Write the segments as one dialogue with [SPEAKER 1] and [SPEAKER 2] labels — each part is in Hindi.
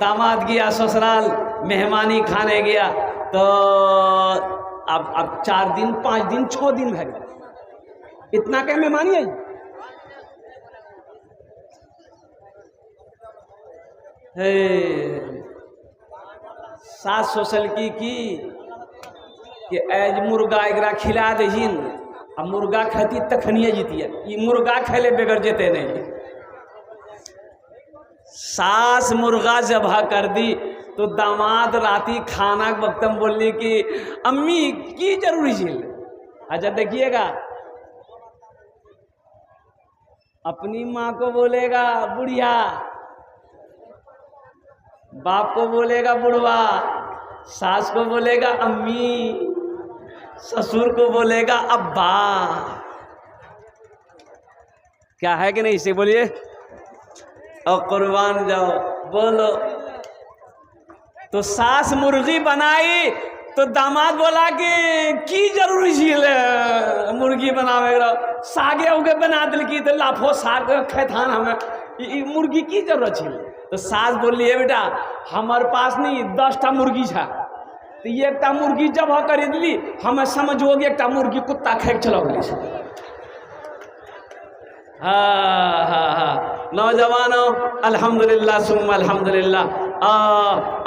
[SPEAKER 1] दामाद गया ससुराल, मेहमानी खाने गया, तो अब 4 दिन 5 दिन 6 दिन भर गए, इतना क्या मेहमानी है। सास सोशल की कि एज मुर्गा एकरा खिला दहीन, अब मुर्गा खाती तखनिए जीतिए, ये मुर्गा खेले बगैर जेते नहीं। सास मुर्गा जबा कर दी तो दामाद राती खाना के वक्त में बोली कि अम्मी की जरूरी चीज। अच्छा देखिएगा, अपनी माँ को बोलेगा बुढ़िया, बाप को बोलेगा बुढ़वा, सास को बोलेगा अम्मी, ससुर को बोलेगा अब्बा। क्या है कि नहीं, इसे बोलिए और कुर्बान जाओ बोलो। तो सास मुर्गी बनाई तो दामाद बोला कि की जरूरी चीज मुर्गी बनावे, सागे उगे बना दिल की तो लाफो साग खैथान हमें मुर्गी की जरूरत थी। तो सास बोली है बेटा हमारे पास नहीं 10टा मुर्गी था, तो ये एकटा मुर्गी जब खरीद ली, हमें समझ हो गया एकटा मुर्गी कुत्ता खेक चलो गई। हाँ नौजवानों, अल्हम्दुलिल्लाह सुम्मा अल्हम्दुलिल्लाह,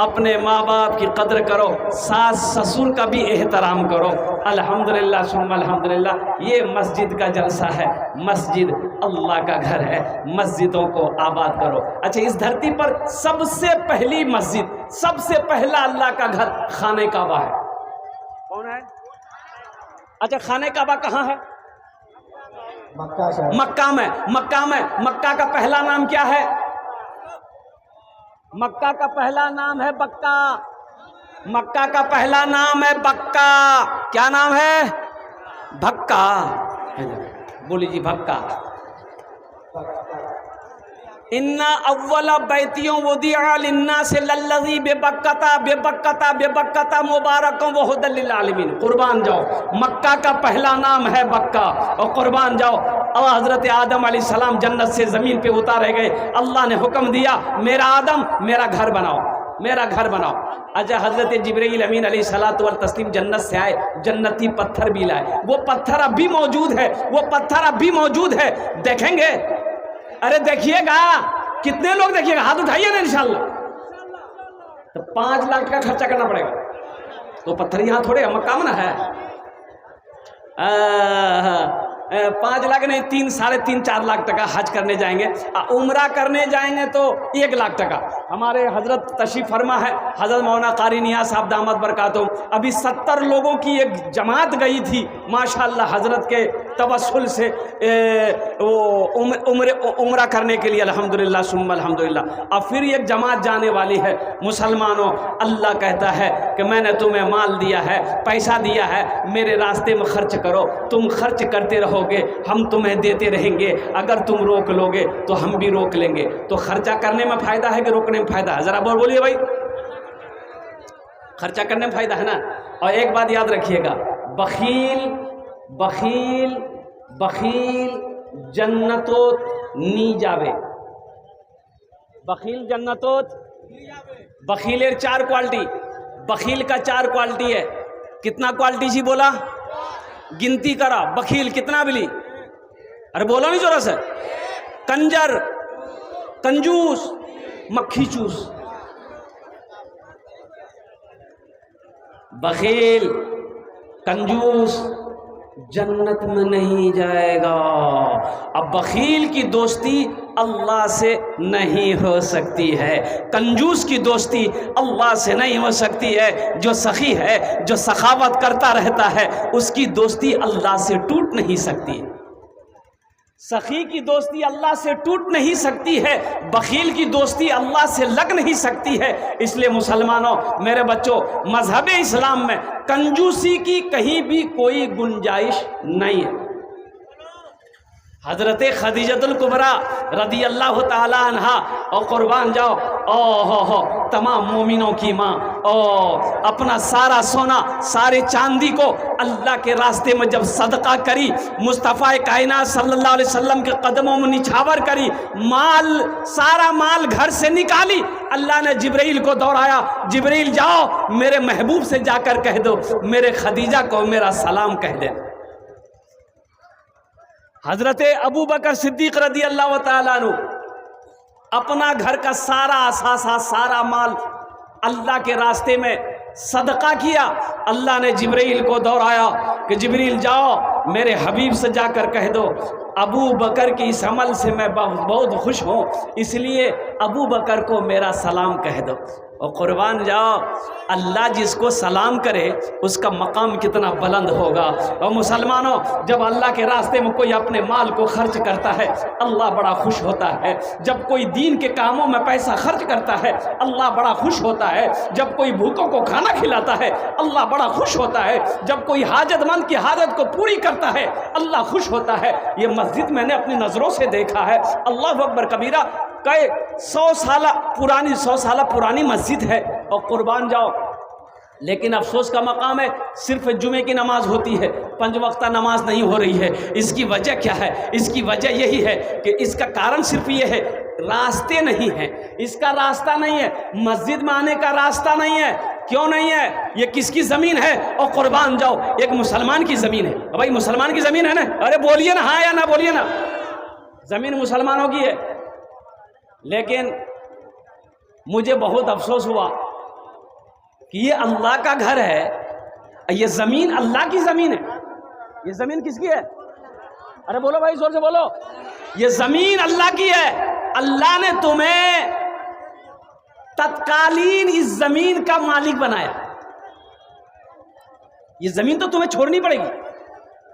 [SPEAKER 1] अपने माँ बाप की कदर करो, सास ससुर का भी एहतराम करो। अल्हम्दुलिल्लाह सुम्मा अल्हम्दुलिल्लाह। ये मस्जिद का जलसा है, मस्जिद अल्लाह का घर है, मस्जिदों को आबाद करो। अच्छा, इस धरती पर सबसे पहली मस्जिद, सबसे पहला अल्लाह का घर खाने काबा है। कौन है? अच्छा, खाने काबा कहाँ है? मक्का में। मक्का का पहला नाम क्या है? मक्का का पहला नाम है बक्का। मक्का का पहला नाम है बक्का। क्या नाम है? भक्का। बोली जी भक्का। इन्ना अव्वला बैतियों वुदिअ लिन्नास लल्लज़ी बेबक्कता मुबारकों व हुदल लिल आलमीन। कुर्बान जाओ, मक्का का पहला नाम है बक्का। और कुर्बान जाओ, और हज़रत आदम अलैहिस्सलाम जन्नत से ज़मीन पे उतारे गए, अल्लाह ने हुक्म दिया मेरा आदम मेरा घर बनाओ, मेरा घर बनाओ। अच्छा, हज़रत जिब्रील अमीन अलैहिस्सलातु व तस्लीम जन्नत से आए, जन्नती पत्थर भी लाए, वो पत्थर अब भी मौजूद है, वो पत्थर अब भी मौजूद है। देखेंगे? अरे देखिएगा, कितने लोग देखिएगा, हाथ उठाइए ना इंशाल्लाह। तो 5 लाख का खर्चा करना पड़ेगा, तो पत्थर यहाँ थोड़े मक्का में ना है। 5 लाख नहीं, 3, साढ़े 3, 4 लाख टका हज करने जाएंगे। उम्रा करने जाएंगे तो 1 लाख टका। हमारे हजरत तशरीफ फरमा है, हजरत मौलाना कारी नियाज़ साहब दामद बरकातुहू, अभी 70 लोगों की एक जमात गई थी माशाअल्लाह, हजरत के तवस्सुल से वो उम्रा करने के लिए, अल्हम्दुलिल्लाह सुम्मा अल्हम्दुलिल्लाह। अब फिर एक जमात जाने वाली है। मुसलमानों, अल्लाह कहता है कि मैंने तुम्हें माल दिया है, पैसा दिया है, मेरे रास्ते में खर्च करो। तुम खर्च करते रहोगे, हम तुम्हें देते रहेंगे। अगर तुम रोक लोगे तो हम भी रोक लेंगे। तो खर्चा करने में फ़ायदा है कि रोकने में फ़ायदा है? ज़रा बोलिए भाई। खर्चा करने में फ़ायदा है ना। और एक बात याद रखिएगा, बखील बखील बखील जन्नतोत नी जावे। बखील जन्नतोत, बखीलेर 4 क्वालिटी, बखील का 4 क्वालिटी है। कितना क्वालिटी जी बोला? गिनती करा। बखील कितना बिली? अरे बोलो नहीं जोरा से। कंजर, कंजूस, मक्खी चूस। बखील कंजूस जन्नत में नहीं जाएगा। अब बखील की दोस्ती अल्लाह से नहीं हो सकती है, कंजूस की दोस्ती अल्लाह से नहीं हो सकती है। जो सखी है, जो सखावत करता रहता है, उसकी दोस्ती अल्लाह से टूट नहीं सकती। सखी की दोस्ती अल्लाह से टूट नहीं सकती है, बखील की दोस्ती अल्लाह से लग नहीं सकती है। इसलिए मुसलमानों, मेरे बच्चों, मजहब इस्लाम में कंजूसी की कहीं भी कोई गुंजाइश नहीं है। हज़रत खदीजतुल कुबरा रदी अल्लाह ताला अन्हा और कुर्बान जाओ हो तमाम मोमिनों की माँ अपना सारा सोना सारे चांदी को अल्लाह के रास्ते में जब सदका करी, मुस्तफ़ा कायनात सल्लल्लाहु अलैहि वसल्लम के कदमों में निछावर करी, माल सारा माल घर से निकाली, अल्लाह ने जिब्रील को दौड़ाया, जिब्रील जाओ मेरे महबूब से जाकर कह दो मेरे खदीजा को मेरा सलाम कह दे। हजरत अबू बकर सिद्दीक रदी अल्लाह ताला अन्हु अपना घर का सारा असासा सारा माल अल्लाह के रास्ते में सदका किया। अल्लाह ने जिब्रील को दौड़ाया कि जिब्रील जाओ मेरे हबीब से जाकर कह दो अबू बकर की इस अमल से मैं बहुत खुश हूँ, इसलिए अबू बकर को मेरा सलाम कह दो। और कुर्बान जाओ अल्लाह जिसको सलाम करे उसका मकाम कितना बुलंद होगा। और मुसलमानों, जब अल्लाह के रास्ते में कोई अपने माल को खर्च करता है अल्लाह बड़ा खुश होता है। जब कोई दीन के कामों में पैसा खर्च करता है अल्लाह बड़ा खुश होता है। जब कोई भूखों को खाना खिलाता है अल्लाह बड़ा खुश होता है। जब कोई हाजतमंद की हाजत को पूरी करता है अल्लाह खुश होता है। ये मस्जिद मैंने अपनी नज़रों से देखा है। अल्लाह अकबर कबीरा कई 100 साल पुरानी मस्जिद है। और कुर्बान जाओ, लेकिन अफसोस का मकाम है सिर्फ जुमे की नमाज होती है, 5 वक्ता नमाज नहीं हो रही है। इसकी वजह क्या है? इसकी वजह यही है कि इसका कारण सिर्फ ये है रास्ते नहीं है, इसका रास्ता नहीं है, मस्जिद में आने का रास्ता नहीं है। क्यों नहीं है? ये किसकी ज़मीन है? और कुर्बान जाओ एक मुसलमान की ज़मीन है। भाई मुसलमान की ज़मीन है ना, अरे बोलिए ना हाँ या ना बोलिए ना, ज़मीन मुसलमानों की है। लेकिन मुझे बहुत अफसोस हुआ कि ये अल्लाह का घर है, ये ज़मीन अल्लाह की ज़मीन है। ये ज़मीन किसकी है? अरे बोलो भाई जोर से बोलो, ये ज़मीन अल्लाह की है। अल्लाह ने तुम्हें तत्कालीन इस ज़मीन का मालिक बनाया। ये ज़मीन तो तुम्हें छोड़नी पड़ेगी,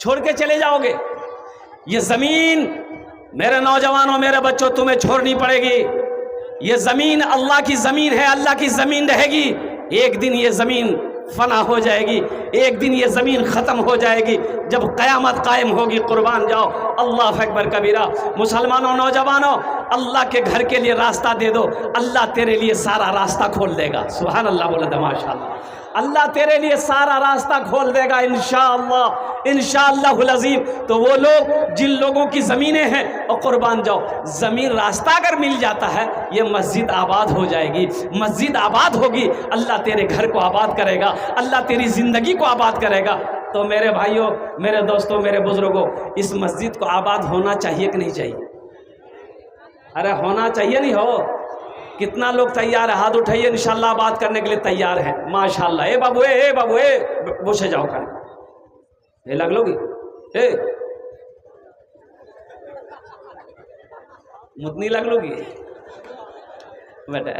[SPEAKER 1] छोड़ के चले जाओगे। ये ज़मीन मेरे नौजवानों मेरे बच्चों तुम्हें छोड़नी पड़ेगी। ये ज़मीन अल्लाह की ज़मीन है, अल्लाह की ज़मीन रहेगी। एक दिन ये ज़मीन फना हो जाएगी, एक दिन ये ज़मीन ख़त्म हो जाएगी जब क़यामत कायम होगी। कुर्बान जाओ अल्लाह अकबर कबीरा। मुसलमानों नौजवानों, अल्लाह के घर के लिए रास्ता दे दो, अल्लाह तेरे लिए सारा रास्ता खोल देगा। सुभान अल्लाह बोले तो माशाअल्लाह, अल्लाह तेरे लिए सारा रास्ता खोल देगा इंशाअल्लाह, इंशाअल्लाहुल अज़ीम। तो वो लोग जिन लोगों की ज़मीनें हैं, और कुर्बान जाओ ज़मीन रास्ता अगर मिल जाता है ये मस्जिद आबाद हो जाएगी। मस्जिद आबाद होगी, अल्लाह तेरे घर को आबाद करेगा, अल्लाह तेरी ज़िंदगी को आबाद करेगा। तो मेरे भाइयों मेरे दोस्तों मेरे बुज़ुर्गों, इस मस्जिद को आबाद होना चाहिए कि नहीं चाहिए? अरे होना चाहिए नहीं हो? कितना लोग तैयार है? हाथ उठाइए, इंशाल्लाह बात करने के लिए तैयार है माशाल्लाह। ए बाबू ए बाबू ए बसे जाओ खाने, लग लोगी ए मुतनी लग लोगी बेटा।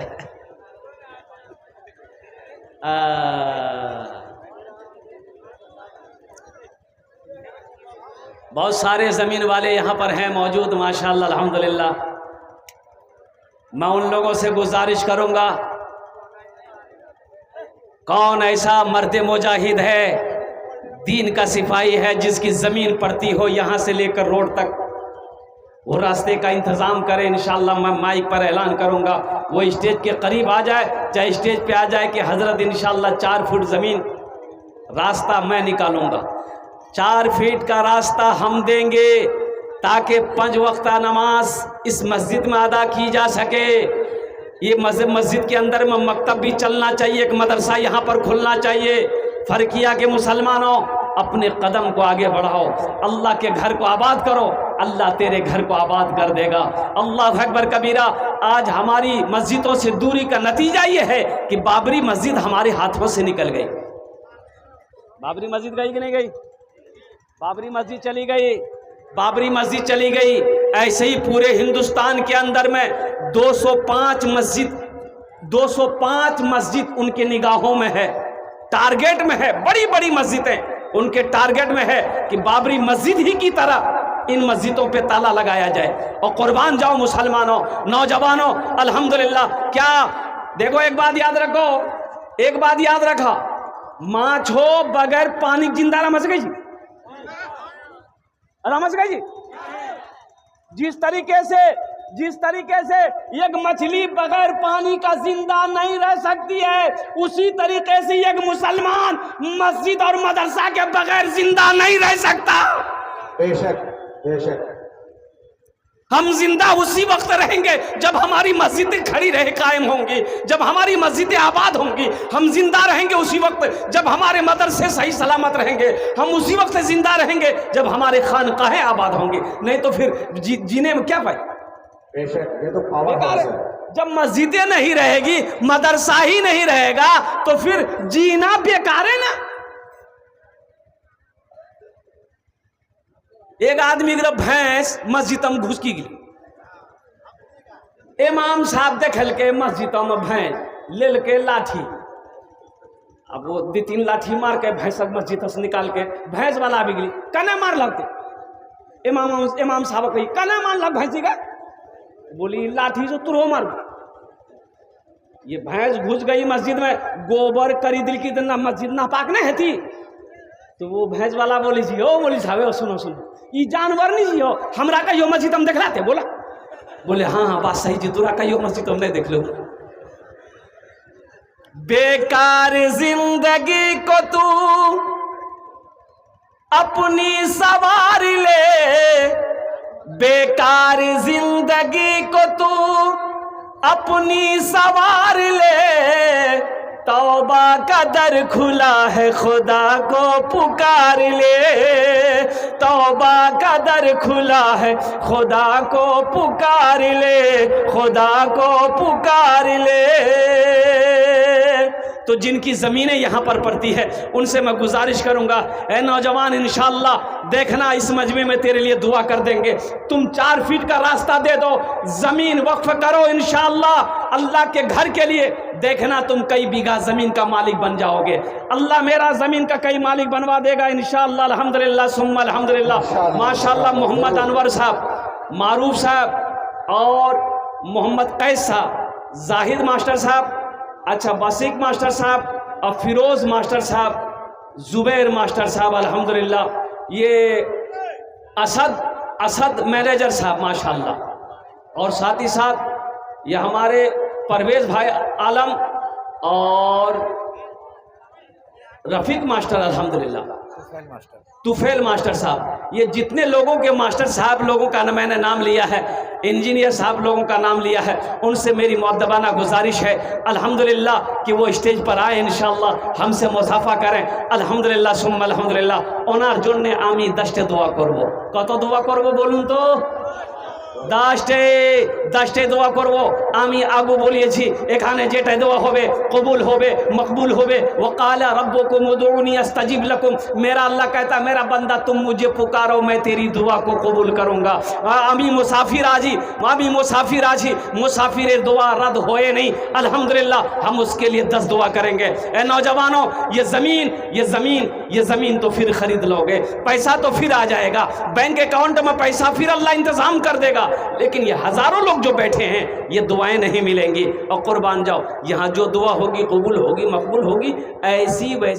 [SPEAKER 1] बहुत सारे ज़मीन वाले यहाँ पर हैं मौजूद माशाल्लाह अल्हम्दुलिल्लाह। मैं उन लोगों से गुजारिश करूंगा, कौन ऐसा मर्द मुजाहिद है, दीन का सिपाही है जिसकी ज़मीन पड़ती हो यहाँ से लेकर रोड तक, वो रास्ते का इंतज़ाम करे। इंशाअल्लाह मैं माइक पर ऐलान करूंगा, वो स्टेज के करीब आ जाए, चाहे स्टेज पे आ जाए कि हज़रत इंशाअल्लाह 4 फुट ज़मीन रास्ता मैं निकालूंगा। 4 फीट का रास्ता हम देंगे ताकि 5 वक्ता नमाज इस मस्जिद में अदा की जा सके। ये मस्जिद के अंदर में मकतब भी चलना चाहिए, एक मदरसा यहाँ पर खुलना चाहिए। फ़र्किया के मुसलमानों, अपने कदम को आगे बढ़ाओ, अल्लाह के घर को आबाद करो, अल्लाह तेरे घर को आबाद कर देगा। अल्लाह अकबर कबीरा। आज हमारी मस्जिदों से दूरी का नतीजा ये है कि बाबरी मस्जिद हमारे हाथों से निकल गई। बाबरी मस्जिद गई कि नहीं गई? बाबरी मस्जिद चली गई, बाबरी मस्जिद चली गई। ऐसे ही पूरे हिंदुस्तान के अंदर में 205 मस्जिद उनके निगाहों में है, टारगेट में है। बड़ी बड़ी मस्जिदें उनके टारगेट में है कि बाबरी मस्जिद ही की तरह इन मस्जिदों पे ताला लगाया जाए। और कुर्बान जाओ मुसलमानों नौजवानों, अल्हम्दुलिल्लाह। क्या देखो, एक बात याद रखो, एक बात याद रखा, माछ हो बगैर पानी जिंदा रह सके जी, रह सके जी। जिस तरीके से एक मछली बगैर पानी का जिंदा नहीं रह सकती है, उसी तरीके से एक मुसलमान मस्जिद और मदरसा के बगैर जिंदा नहीं रह सकता।
[SPEAKER 2] बेशक बेशक।
[SPEAKER 1] हम जिंदा उसी वक्त रहेंगे जब हमारी मस्जिदें खड़ी रहे कायम होंगी, जब हमारी मस्जिदें आबाद होंगी। हम जिंदा रहेंगे उसी वक्त जब हमारे मदरसे सही सलामत रहेंगे। हम उसी वक्त जिंदा रहेंगे जब हमारे खानकाहें आबाद होंगे। नहीं तो फिर जीने में क्या फायदा।
[SPEAKER 2] बेशक, ये तो पावर है।
[SPEAKER 1] जब मस्जिदें नहीं रहेगी, मदरसा ही नहीं रहेगा, तो फिर जीना बेकार है ना। एक आदमी की भैंस मस्जिद में घुस की गई। इमाम साहब देखल के मस्जिद में भैंस ले के लाठी, अब वो 2-3 लाठी मार के भैंस मस्जिद से निकाल के भैंस वाला भी गई। कने मार लगते इमाम साहब कही कने मार लग भैंसी का, बोली लाठी से तुरो मार। ये भैंस घुस गई मस्जिद में, गोबर करी दिल की दिन मस्जिद नापाक नहीं है थी। तो वो भैंस वाला बोली जी हो, बोली साहब सुनो सुनो, ये जानवर नहीं जी हो, हमरा का यो मस्जिद हम देख रहे थे। बोले हाँ हाँ बात सही जी, तुरा का यो मस्जिद हम नहीं देख लो। बेकार जिंदगी को तू अपनी सवार ले, बेकार जिंदगी को तू अपनी सवार ले, तौबा का दर खुला है खुदा को पुकार ले, तौबा का दर खुला है खुदा को पुकार ले, खुदा को पुकार ले। तो जिनकी ज़मीनें यहाँ पर पड़ती है उनसे मैं गुजारिश करूँगा, ए नौजवान इंशाअल्लाह देखना इस मजमे में तेरे लिए दुआ कर देंगे। तुम 4 फीट का रास्ता दे दो, ज़मीन वक्फ करो इंशाअल्लाह अल्लाह के घर के लिए, देखना तुम कई बीघा ज़मीन का मालिक बन जाओगे। अल्लाह मेरा ज़मीन का कई मालिक बनवा देगा इंशाअल्लाह। अल्हम्दुलिल्लाह सुम्मा अल्हम्दुलिल्लाह। माशाअल्लाह मोहम्मद अनवर साहब, मारूफ साहब और मोहम्मद कैस साहब, जाहिद मास्टर साहब, अच्छा बासिक मास्टर साहब और फिरोज़ मास्टर साहब, जुबैर मास्टर साहब, अल्हम्दुलिल्लाह। ये असद मैनेजर साहब माशाअल्लाह, और साथ ही साथ ये हमारे परवेज़ भाई आलम और रफ़ीक मास्टर, अल्हम्दुलिल्लाह तुफैल मास्टर साहब। ये जितने लोगों के मास्टर साहब लोगों का मैंने नाम लिया है, इंजीनियर साहब लोगों का नाम लिया है, उनसे मेरी मुअद्दबाना गुजारिश है अल्हम्दुलिल्लाह कि वो स्टेज पर आए इंशाअल्लाह, हमसे मुसाफा करें। अल्हम्दुलिल्लाह सुम्मा अल्हम्दुलिल्लाह। ओनार जोड़ने आमी दस्ते दुआ करबो। कत दुआ करबो बोलून तो? दशटे दোয়া করব আমি আগু বলিয়েছি। এখানে যেটা দোয়া হবে কবুল হবে, मकबूल होवे। वक़ाला रब्बुकुम उदऊनी अस्ताजिब लकुम, मेरा अल्लाह कहता मेरा बंदा तुम मुझे पुकारो मैं तेरी दुआ को कबूल करूँगा। আমি মুসাফির আছি, मुसाफिर दुआ रद्द होए नहीं अल्हम्दुलिल्लाह, हम उसके लिए 10 दुआ करेंगे। ए नौजवानों, ये ज़मीन तो फिर ख़रीद लोगे, पैसा तो फिर आ जाएगा बैंक अकाउंट में, पैसा फिर अल्लाह इंतज़ाम कर देगा, लेकिन ये हज़ारों लोग जो बैठे हैं ये दुआएं नहीं मिलेंगी। और कुर्बान जाओ, यहाँ जो दुआ होगी कबूल होगी, मकबूल होगी, ऐसी वैसी